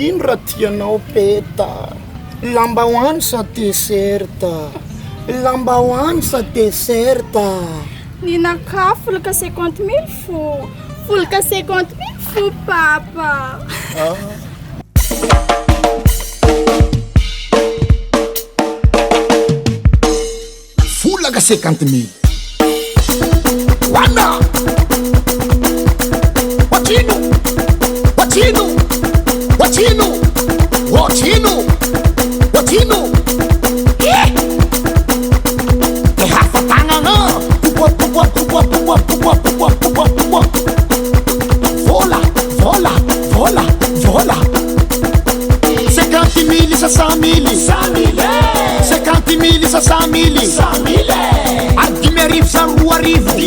ino raha tianao peta? Lambahoany sa deserta? Lambahoany sa deserta? Ninaka folaka 50 000 fo. Folaka 50 000 fo papa. Folaka 50 000. Wanda! Watino! Watino! Watino! Watino! Watino! Eh! Hafatangana! Vola! Vola! Vola! Vola! 50 000 sa 100 000. 50 000 sa 100 000. A 10.000 sa 2.000. E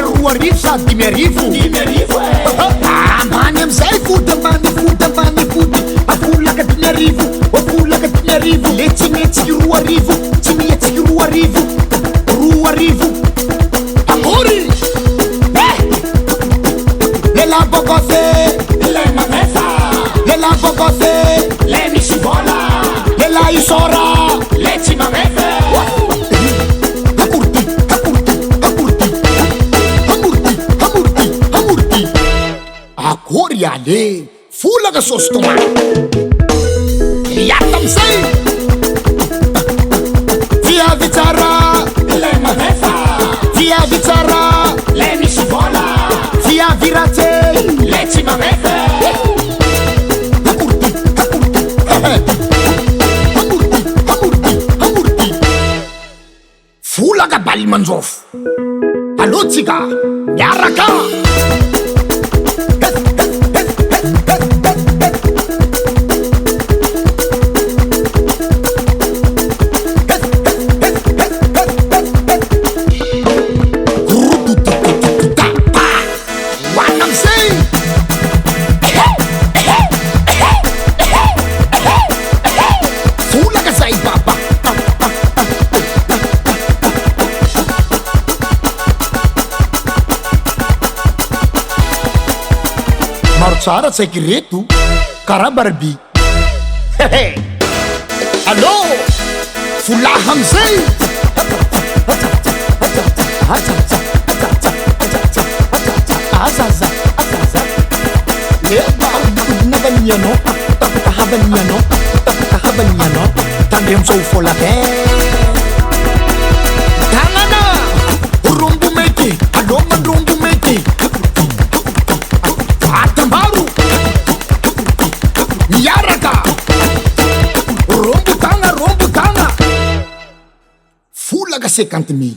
2.000 sa 10.000. Mani amizay fody a folaka 10.000. A folaka 10.000. Le tsy mihetsika 2.000. Tsy mihetsika 2.000. Amory! Le labogose! Le manefa! Le labogose! Le misy vola! Le la isora! Le tsy manefa! Akory ale! Folaka saosy tomaty! Yata amizay! Viavy tsara! Le manefa! Viavy tsara! Le misy vola! Viavy ratsy! Le tsy manefa! Folaka baly manjofo! Allo tsika! Miaraka! Maro tsara tsaiky reto karaha Barbie. Allô folaha amizay navanianao havanianao tandre amizao folaka tanana rombo mety allô mandrombo mety atambaro miaraka rombo tagna folaka 50 000.